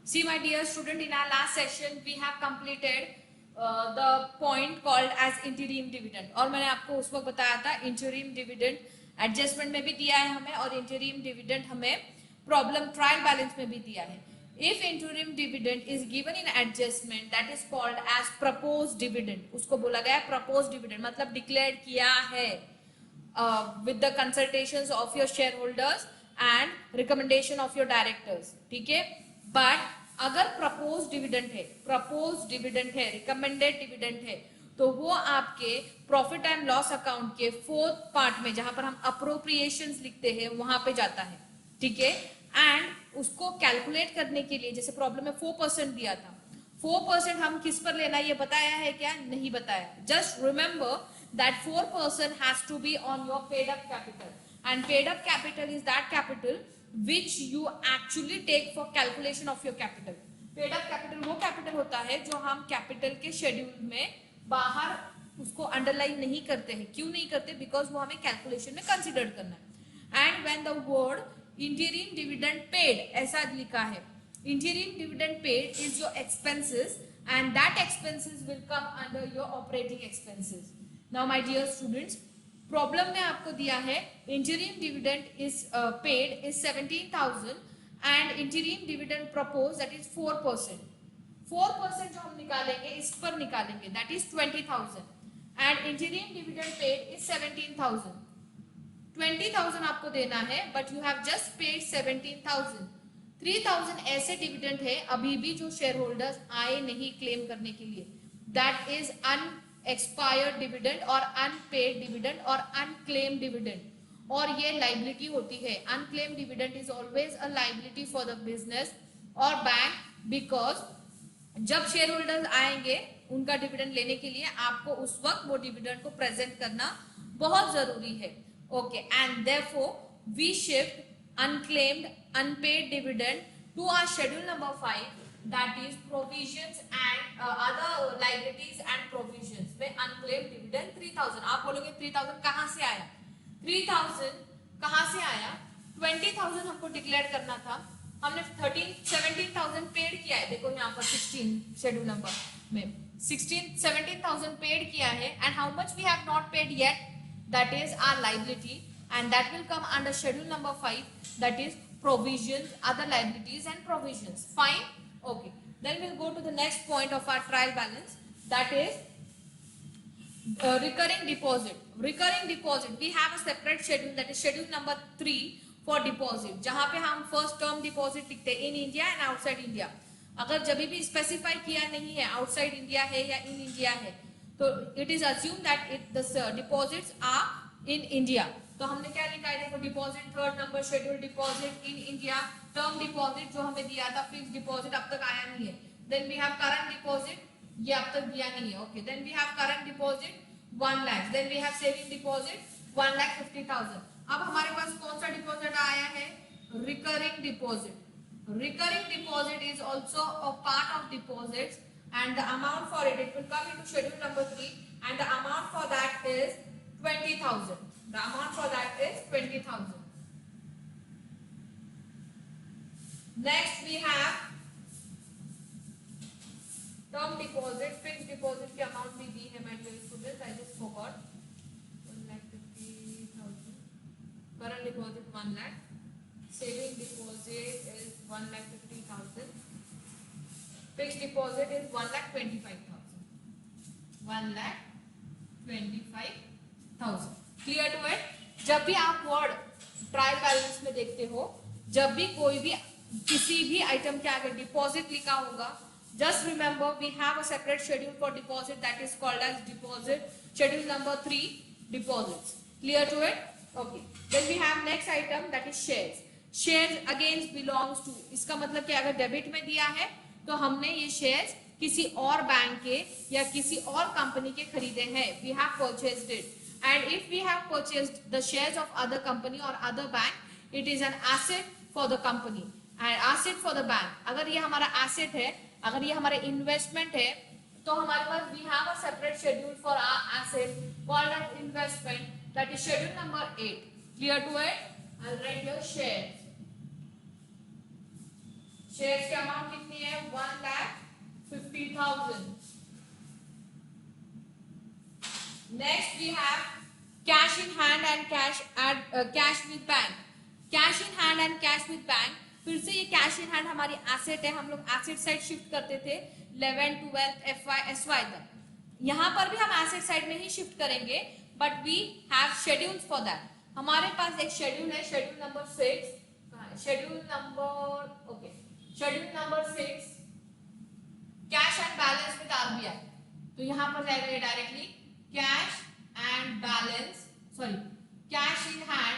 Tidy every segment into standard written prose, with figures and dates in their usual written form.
See, my dear student, in our last session we have completed the point called as interim dividend. और मैंने आपको उस वक्त बताया था interim dividend adjustment में भी दिया है हमें, और interim dividend हमें problem trial balance में भी दिया है. If interim dividend is given in adjustment, that is called as proposed dividend. उसको बोला गया है proposed dividend, मतलब declared किया है with the consultations of your shareholders and recommendation of your directors. ठीक है. बट अगर प्रपोज डिविडेंड है, रिकमेंडेड डिविडेंड है, तो वो आपके प्रॉफिट एंड लॉस अकाउंट के फोर्थ पार्ट में, जहां पर हम अप्रोप्रिएशंस लिखते हैं, वहां पे जाता है. ठीक है. एंड उसको कैलकुलेट करने के लिए, जैसे प्रॉब्लम में 4% दिया था, 4% हम किस पर लेना ये बताया है क्या? नहीं बताया. Just remember that 4% has to be on your paid up capital, and paid up capital is that capital which you actually take for calculation of your capital. Paid up capital वो कैपिटल होता है जो हम capital के schedule में बाहर उसको underline नहीं करते हैं. क्यों नहीं करते? बिकॉज वो हमें कैलकुलेशन में कंसिडर करना है. And when the word interim dividend paid ऐसा लिखा है, interim dividend paid is your expenses and that expenses will come under your operating expenses. Now my dear students, problem में आपको दिया है interim dividend is paid is 17,000 and interim dividend propose that is 4%. 4% जो हम निकालेंगे इस पर निकालेंगे, that is 20,000 and interim dividend paid is 17,000. 20,000 आपको देना है, but you have just paid 17,000. 3,000 ऐसे डिविडेंड है अभी भी जो शेयर होल्डर्स आए नहीं क्लेम करने के लिए, दैट इज एक्सपायर्ड डिविडेंड और अनपेड डिविडेंड और अनक्लेम डिविडेंड, और ये लाइबिलिटी होती है. Unclaim dividend is always a liability for the business और बैंक, बिकॉज जब शेयर होल्डर्स आएंगे उनका डिविडेंड लेने के लिए आपको उस वक्त वो डिविडेंड को प्रेजेंट करना बहुत जरूरी है. Okay, and therefore we shift unclaimed unpaid dividend to our schedule number 5, that is provisions and other liabilities and provisions में unclaimed dividend 3,000. आप बोलोगे 3,000 कहां से आया? 3,000 कहां से आया? 20,000 हमको डिक्लेयर करना था, हमने 17,000 पेड किया है. देखो यहाँ पर 16 शेड्यूल नंबर में 17,000 पेड किया है, and how much we have not paid yet, that is our liability, and that will come under schedule number 5, that is provisions, other liabilities and provisions. Fine. Okay, then we'll go to the next point of our trial balance, that is recurring deposit. Recurring deposit, we have a separate schedule, that is schedule number 3 for deposit, जहां पे हम first term deposit लिखते हैं in India and outside India. अगर जब भी specify किया नहीं है outside India है या in India है, तो it is assumed that the deposits are in India. तो हमने क्या लिखा है? देखो, deposit third number schedule deposit in India, term deposit जो हमें दिया था, फिक्स डिपॉजिट अब तक आया नहीं है. Then we have current deposit, ये अब तक दिया नहीं है. Okay, then we have current deposit 1 lakh, then we have saving deposit 1,50,000. अब हमारे पास कौन सा डिपॉजिट आया है? Recurring deposit. Recurring deposit is also a part of deposits, and the amount for it will come into schedule number 3, and the amount for that is 20,000. The amount for that is 20,000. Next we have term deposit, fixed deposit की amount भी दी है my dear students, I just forgot. 1,50,000. Current deposit 1 lakh. Saving deposit is 1,50,000. Fixed deposit is 1,25,000. 1,25,000. Clear to it? जब भी आप word trial balance में देखते हो, जब भी कोई भी किसी भी आइटम के आगे डिपॉजिट लिखा होगा, just remember we have a separate schedule for deposit, that is called as deposit schedule number 3 deposits. Clear to it? Okay, then we have next item, that is shares. Shares again belongs to, इसका मतलब कि अगर debit में दिया है तो हमने ये शेयर्स किसी और बैंक के या किसी और कंपनी के खरीदे हैं, we have purchased it. And if we have purchased the shares of other company or other bank, it is an asset for the company and asset for the bank. अगर ये हमारा asset है, अगर ये हमारा investment है, तो हमारे पास we have a separate schedule for our asset called as investment, that is schedule number 8. Clear to it? I'll write your shares. Shares की अमाउंट कितनी है 1,50,000. Next we have cash in hand and cash with bank. Cash in hand and cash with bank. फिर से ये cash in hand हमारी asset है, हम लोग एसेट साइड शिफ्ट करते थे 11 12 FY SY तक. यहाँ पर भी हम एसेट साइड में ही शिफ्ट करेंगे, but we have schedules for that. हमारे पास एक शेड्यूल है, schedule number 6. Schedule number 6 cash and balance with RBI. तो यहाँ पर जाएगा directly cash and balance, sorry cash in hand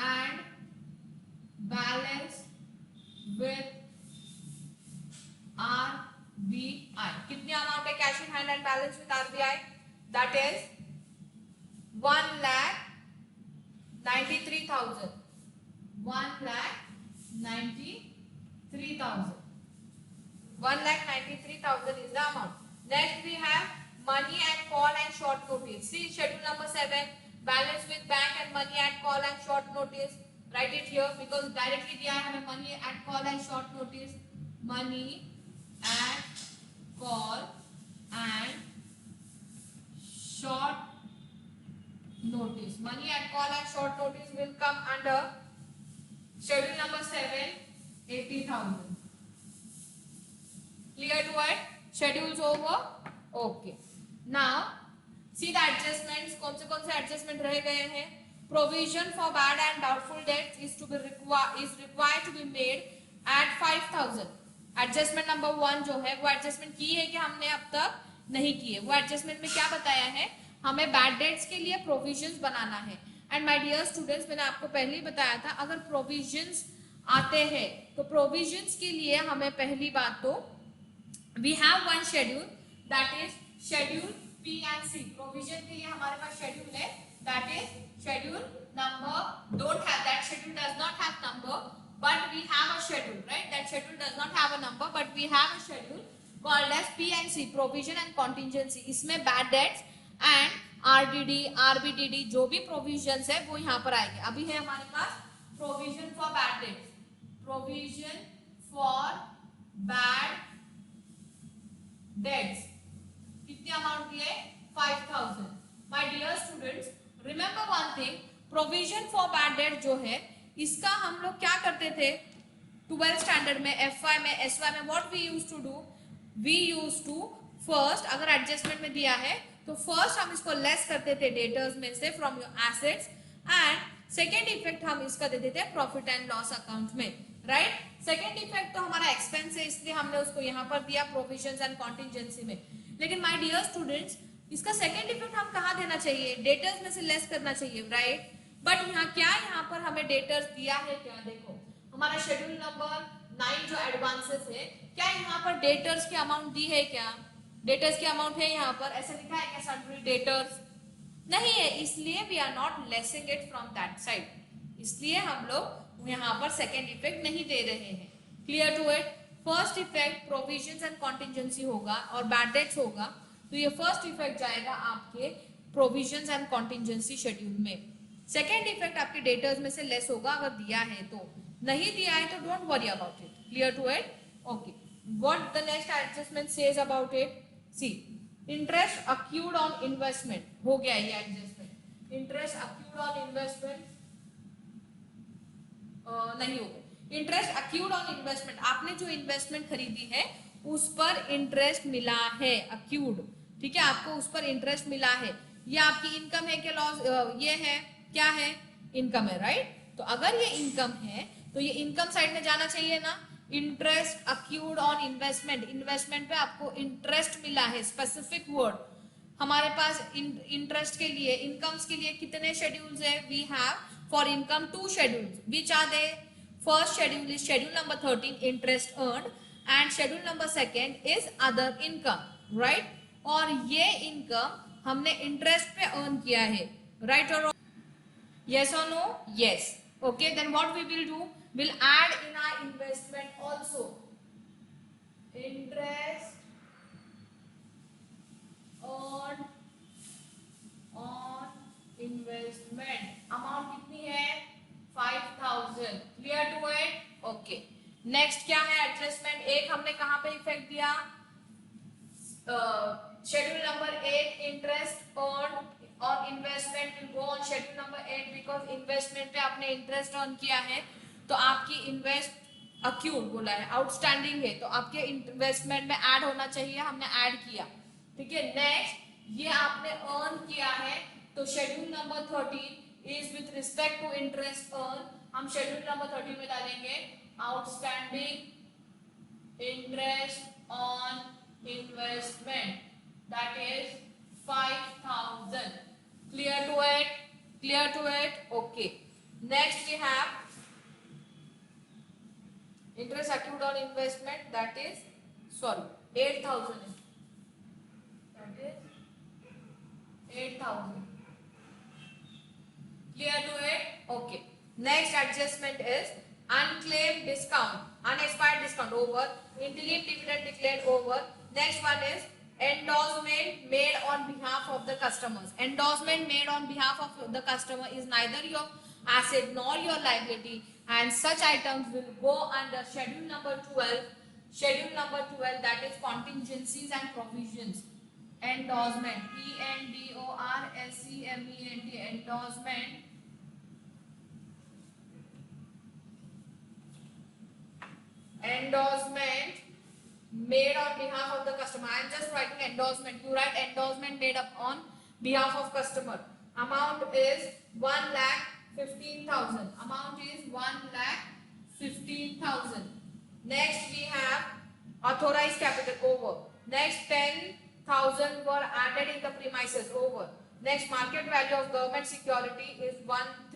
and balance with RBI. कितनी अमाउंट है cash in hand and balance with RBI? That is 1,93,000. 1,93,000. 1,93,000 is the amount. Next we have money at call and short notice. See schedule number 7, balance with bank and money at call and short notice. Write it here because directly दिया है हमें money at call and short notice. Money at call and short notice. Money at call and short notice will come under schedule number 7, 80,000. Clear to it? Schedules over. Okay. Now see the adjustments. कौन से adjustment रह गए हैं? Provision for bad and doubtful debts is required to be made at 5,000. Adjustment number 1 जो है वो adjustment की है कि हमने अब तक नहीं की है. वो adjustment में क्या बताया है? हमें bad debts के लिए provisions बनाना है. And my dear students, मैंने आपको पहले ही बताया था अगर provisions आते हैं तो provisions के लिए हमें पहली बात तो we have one schedule, that is schedule P and C. Provision के लिए हमारे पास schedule है, that is schedule number, don't have that schedule, does not have number, but we have a schedule, right? That schedule does not have a number, but we have a schedule called as P and C, provision and contingency. इसमें bad debts and RDD, RBDD जो भी provisions है वो यहाँ पर आएंगे. अभी है हमारे पास provision for bad debts, provision for bad debts. कितनी अमाउंट की है 5,000. My dear students, remember one thing, provision for bad debt जो है इसका हम लोग क्या करते थे 12th स्टैंडर्ड में, FY में, SY में, what we used to do, we used to first अगर एडजस्टमेंट में दिया है तो फर्स्ट हम इसको लेस करते थे डेटर्स में से from your assets, and second effect हम इसका देते थे प्रॉफिट एंड लॉस अकाउंट में, राइट? सेकेंड इफेक्ट तो हमारा एक्सपेंस है इसलिए हमने उसको यहाँ पर दिया प्रोविजंस एंड कॉन्टिजेंसी में. लेकिन माय डियर स्टूडेंट्स इसका सेकेंड इफेक्ट हम कहाँ देना चाहिए? डेटर्स में से लेस करना चाहिए, राइट? बट यहाँ पर हमें डेटर्स दिया है क्या? देखो हमारा शेड्यूल नंबर 9 जो एडवांसेस है, क्या यहाँ पर डेटर्स की अमाउंट दी है क्या? डेटर्स की अमाउंट है यहाँ पर, ऐसा लिखा है क्या सन्ड्री डेटर्स? नहीं है, इसलिए we are not lessing it from that side, इसलिए हम लोग यहाँ पर सेकेंड इफेक्ट नहीं दे रहे हैं. Clear to it? First effect provisions and contingency होगा और बैड डेट्स होगा, तो ये फर्स्ट इफेक्ट जाएगा आपके प्रोविजंस एंड कॉन्टिजेंसी शेड्यूल में. सेकेंड इफेक्ट आपके डेटर्स में से लेस होगा अगर दिया है तो, नहीं दिया है तो don't worry about it. Clear to it? Okay. What the next adjustment says about it? See interest accrued on investment. हो गया ये adjustment. Interest accrued on investment नहीं होगा. इंटरेस्ट अक्यूड ऑन इन्वेस्टमेंट, आपने जो इन्वेस्टमेंट खरीदी है उस पर इंटरेस्ट मिला है, अक्यूड, ठीक है? आपको उस पर इंटरेस्ट मिला है. ये आपकी इनकम है क्या लॉस? ये है क्या है? इनकम है, राइट? तो अगर ये इनकम है तो ये इनकम साइड में जाना चाहिए ना. Interest accrued on investment, investment पे आपको इंटरेस्ट मिला है, स्पेसिफिक वर्ड. हमारे पास इंटरेस्ट के लिए, इनकम्स के लिए कितने शेड्यूल्स है? We have for income 2 schedules. Which are they? First schedule is schedule number 13 interest earned, and schedule number 2 is other income, right? और ये इनकम हमने इंटरेस्ट पे अर्न किया है, राइट और yes or no? Yes. Okay, then what we will do? We'll add in our investment also interest earned on investment. Amount कितनी है? 5000। Clear to it? Okay. Next क्या है एडजस्टमेंट? एक हमने कहां पे इफेक्ट दिया? schedule number 8 interest on और investment will go on schedule number 8 because investment पे आपने इंटरेस्ट अर्न किया है तो आपकी इन्वेस्ट अक्यूट बोला है, आउटस्टैंडिंग है तो आपके इन्वेस्टमेंट में ऐड होना चाहिए, हमने ऐड किया। ठीक है, नेक्स्ट ये आपने अर्न किया है तो schedule number 13 is with respect to interest earn, हम शेड्यूल नंबर 13 में डालेंगे outstanding interest on investment, that is 5000. Clear to it? Clear to it? Okay. Next we have interest accrued on investment, that is 8000. That is 8000. Clear to it? Okay. Next adjustment is unclaimed discount, unexpired discount over, interim dividend declared over. Next one is endorsement made on behalf of the customers. Endorsement made on behalf of the customer is neither your asset nor your liability, and such items will go under schedule number 12. Schedule number 12, that is contingencies and provisions. Endorsement, ENDORSEMENT, endorsement. Endorsement made on behalf of the customer. I am just writing endorsement. You write endorsement made up on behalf of customer. Amount is 1,15,000. Amount is 1,15,000. Next we have authorized capital over. Next 10,000 were added in the premises over. Next market value of government security is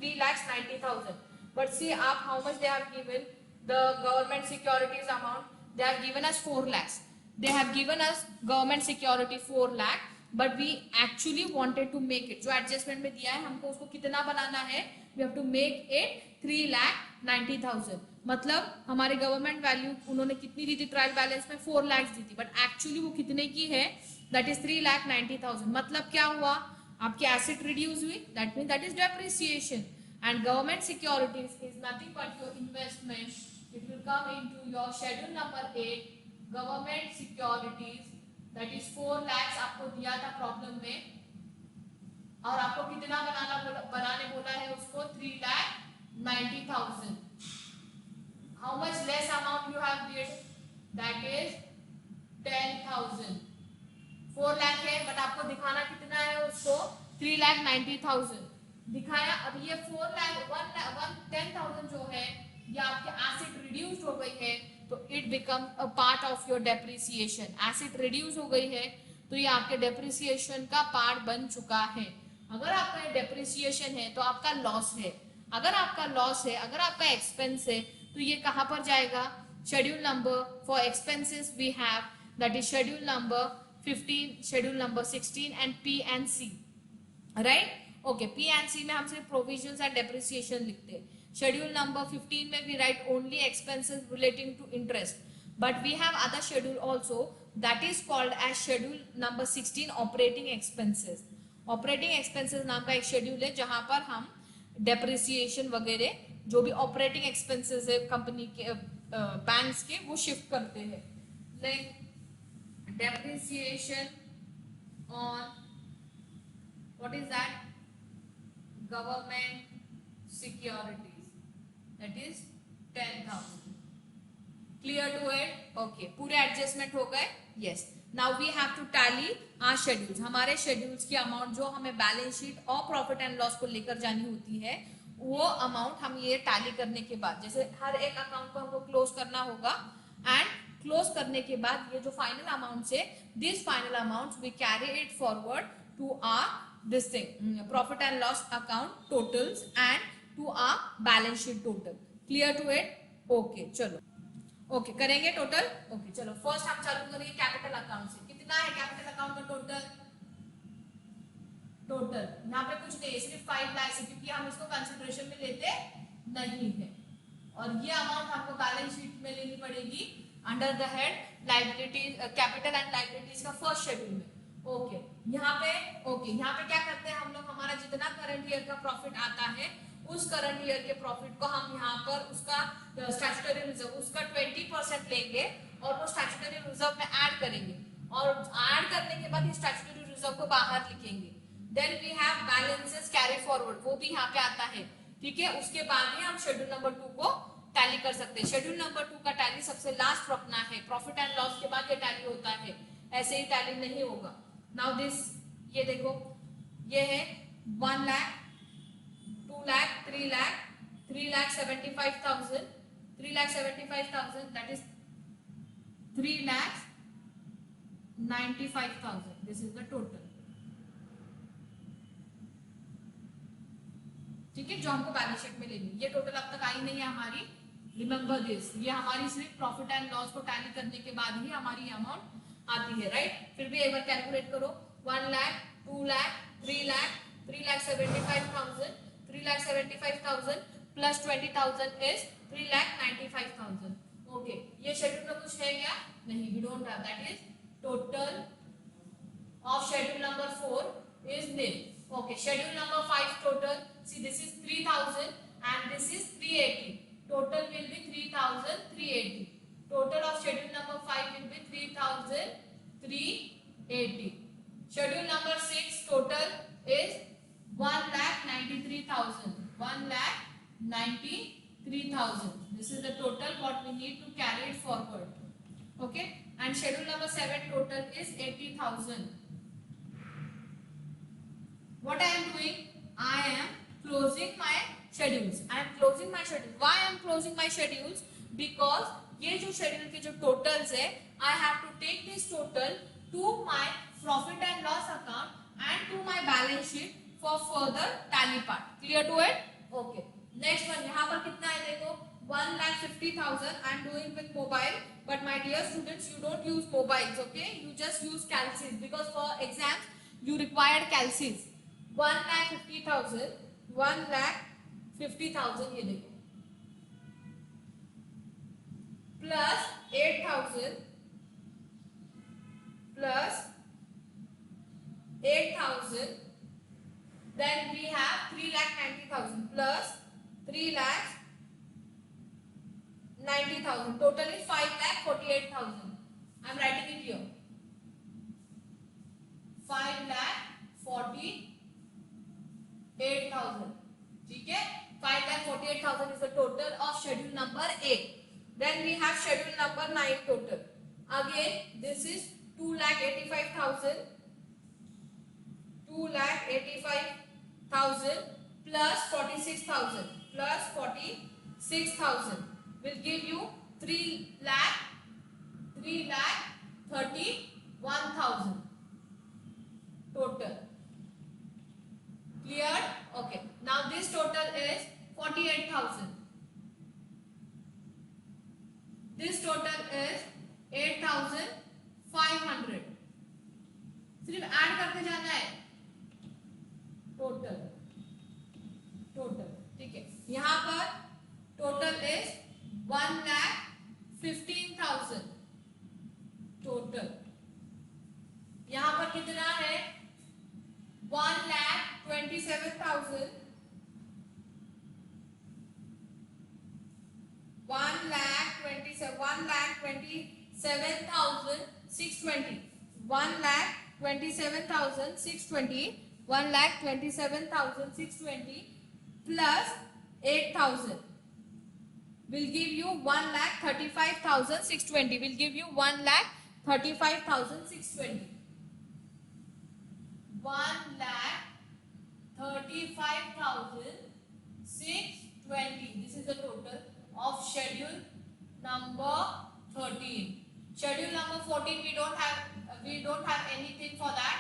3,90,000. But see up how much they have given. The government securities amount, they have given us 4 lakhs. They have given us government security 4 lakh, but we actually wanted to make it, जो adjustment में दिया है हमको उसको कितना बनाना है? We have to make it 3,90,000. मतलब हमारे गवर्नमेंट वैल्यू उन्होंने कितनी दी थी ट्रायल बैलेंस में? 4 lakhs दी थी, बट एक्चुअली वो कितने की है? That is 3,90,000. मतलब क्या हुआ? आपकी एसेट रिड्यूस हुई, that mean that is depreciation. And government securities is nothing but your investment. It will come into your schedule number 8, government securities, that is 4 lakhs आपको दिया था प्रॉब्लम में, और आपको कितना बनाने बोला है उसको? 3,90,000. How much less amount you have bid? That is 10,000. 4 lakh है बट आपको दिखाना कितना है उसको? 3,90,000 दिखाया. अब ये 10,000 जो है ये आपके एसेट रिड्यूस हो गई है तो it become a part of your depreciation. Asset reduce हो गई है तो ये आपके डेप्रिसिएशन का पार्ट बन चुका है. अगर आपका डेप्रिसिएशन है तो आपका लॉस है. अगर आपका लॉस है, अगर आपका एक्सपेंस है तो ये कहां पर जाएगा? Schedule number for expenses we have, that is schedule number 15, schedule number 16 and P and C. Right? Okay, P and C में हम सिर्फ प्रोविजंस एंड डेप्रिसिएशन लिखते हैं. शेड्यूल नंबर 15 में we write only expenses relating to interest, but we have other schedule also that is called as schedule number 16 operating expenses. Operating expenses नाम का एक schedule है जहां पर हम डेप्रिसिएशन वगैरह जो भी ऑपरेटिंग एक्सपेंसेस है कंपनी के बैंक्स के वो शिफ्ट करते हैं. Like depreciation on what is that? government securities, that is 10,000. Clear to it? Okay, पूरे एडजस्टमेंट हो गए. yes, now we have to tally our schedules. हमारे शेड्यूल्स की अमाउंट जो हमें बैलेंस शीट और प्रॉफिट एंड लॉस को लेकर जानी होती है वो अमाउंट हम ये टैली करने के बाद, जैसे हर एक अकाउंट को हमको क्लोज करना होगा एंड क्लोज करने के बाद ये जो फाइनल अमाउंट है, this final amount we carry it forward to our this thing profit and loss account totals and to our balance sheet total. Clear to it? okay, चलो okay करेंगे total. okay, चलो first हम चालू करेंगे capital account से. कितना है capital account का टोटल? यहाँ पे कुछ नहीं, सिर्फ 5 लाख है क्योंकि हम इसको कंसिडरेशन में लेते नहीं है. और ये अमाउंट हमको बैलेंस शीट में लेनी पड़ेगी under the head liabilities, capital and liabilities का फर्स्ट शेड्यूल में. यहाँ पे क्या करते हैं हम लोग? हमारा जितना करंट ईयर का प्रॉफिट आता है उस करंट ईयर के प्रॉफिट को हम यहाँ पर उसका स्टैट्यूटरी रिजर्व उसका 20% लेंगे और वो स्टैट्यूटरी रिजर्व में ऐड करेंगे और ऐड करने के बाद ये स्टैट्यूटरी रिजर्व को बाहर लिखेंगे। Then we have balances carry forward, वो भी यहाँ पे आता है, ठीक है। उसके बाद ही हम शेड्यूल नंबर 2 को टैली कर सकते हैं। शेड्यूल नंबर 2 का टैली सबसे लास्ट रखना है, प्रॉफिट एंड लॉस के बाद ये टैली होता है, ऐसे ही टैली नहीं होगा। नाउ दिस, ये देखो, ये है 1 lakh, 2 lakh, 3 lakh, 3,75,000, 3,75,000, that is 3,95,000, this is the total, ठीक है, जो हमको बैलेंस शीट में लेनी। ये टोटल अब तक आई नहीं है हमारी, रिमेंबर दिस, ये हमारी सिर्फ प्रॉफिट एंड लॉस को टैली करने के बाद ही हमारी अमाउंट आती है, राइट। फिर भी एक बार कैलकुलेट करो, 1 lakh, 2 lakh, 3 lakh, 3,75,000, 3,75,000 plus 20,000 is 3,95,000। Okay, ये शेड्यूल में कुछ है क्या? नहीं, we don't have, that is total of schedule number 4 is nil. Okay, schedule number 5 total, see this is 3,000 and this is 380, total will be 3,380. Total of schedule number 5 will be 3,380. Schedule number 6 total is 1,93,000, 1,93,000. This is the total what we need to carry it forward. Okay, and schedule number 7 total is 80,000. What I am doing? I am closing my schedules. I am closing my schedules. Why I am closing my schedules? Because ये जो schedule के जो totals है, I have to take this total to my profit and loss account and to my balance sheet for further tally part. Clear to it? Okay. Next one, यहाँ पर कितना है देखो, 1,50,000. I am doing with mobile, but my dear students, you don't use mobiles, okay? You just use calcs because for exams you required calcs. 1,50,000, 1,50,000 ये देखो, plus 8,000, plus 8,000, then we have 3,90,000 plus 3,90,000. Total is 5,48,000. I am writing it here. 5,48,000. ठीक है, 5,48,000 is the total of schedule number 8. Then we have schedule number 9 total. Again, this is 2,85,000, 2,85,000 plus 46,000 plus 46,000 will give you 3,31,000 total. Clear? Okay. Now this total is 48,000. This total is 8,500. सिर्फ add करते जाना है, total, ठीक है। यहाँ पर total is 1,15,000 total. यहाँ पर कितना है? 1,27,000, 1,27,620, 1,27,620, 1,27,620 plus 8,000 will give you 1,35,620. Will give you 1,35,620. 1,35,620. This is the total of schedule number 13. Schedule number 14 we don't have anything for that.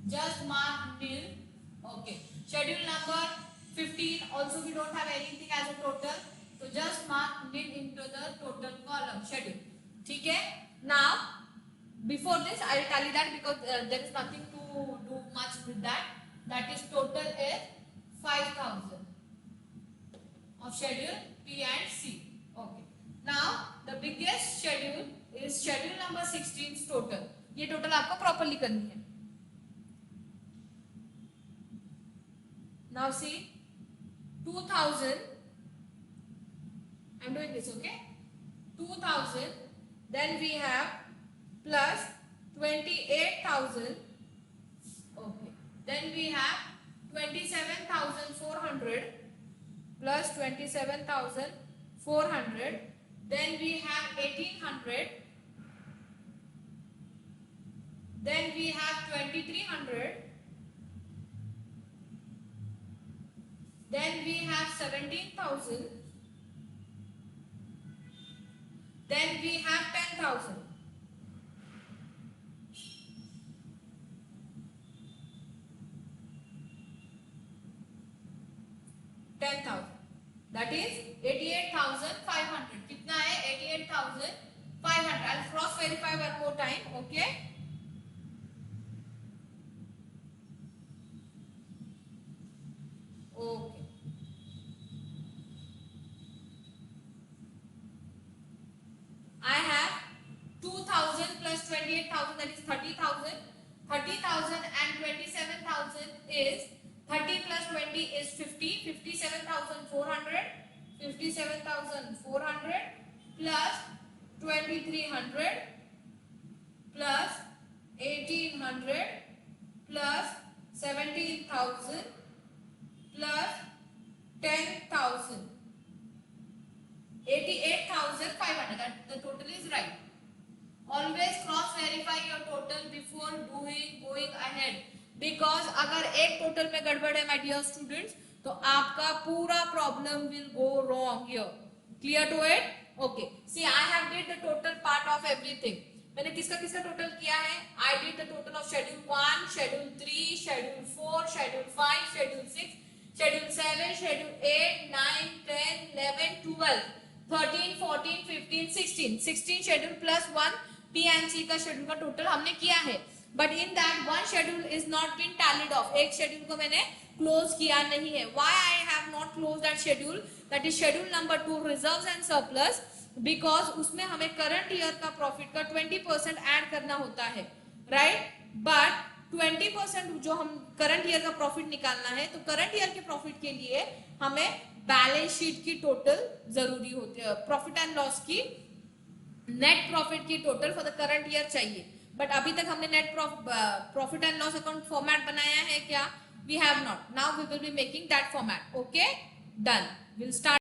Just mark nil. Okay. Schedule number 15 also we don't have anything as a total. So just mark nil into the total column schedule. ठीक है? Now before this I will tell you that because there is nothing to do much with that. That is total is 5,000 of schedule P and C. Okay. Now the biggest schedule is schedule number 16 total. ये total आपको properly करनी है. Now see, 2 2000, I'm doing this, okay, 2000, then we have plus 28,000, okay, then we have 27,400 plus 27,400, then we have 1,800, then we have 2,300, then we have 17,000, then we have 10,000. That is 88,500. कितना है? 88,500. I'll cross verify one more time. Okay. Okay. I have 2,000 plus 28,000, that is 30,000. 30,000 and 27,000 is 30 plus 20 is 50. 57,400. 57,400 plus 2,300 plus 1,800 plus 17,000 plus 10,000. 88,500. That the total is right. Always cross verify your total before going ahead. Because अगर एक total में गड़बड़ है my dear students, तो आपका पूरा problem will go wrong here. Clear to it? Okay. See, I have did the total part of everything. मैंने किसका किसका टोटल किया है? I did the total of schedule 1, schedule 3, schedule 4, schedule 5, schedule 6, schedule 7, schedule 8, 9, 10, 11, 12, 13, 14, 15, 16. 16 schedule plus 1 P&C का schedule का total हमने किया है. But in that one schedule is not been tallied off. एक schedule को मैंने close किया नहीं है. Why I have not closed that schedule? That is schedule number 2, reserves and surplus. Because उसमें हमें current year का profit का 20% add करना होता है, right? But 20% जो हम current year का profit निकालना है, तो current year के profit के लिए हमें balance sheet की total जरूरी होती है, profit and loss की net profit की total for the current year चाहिए. बट अभी तक हमने net profit and loss account format बनाया है क्या? We have not. Now we will be making that format. Okay, done. Will start.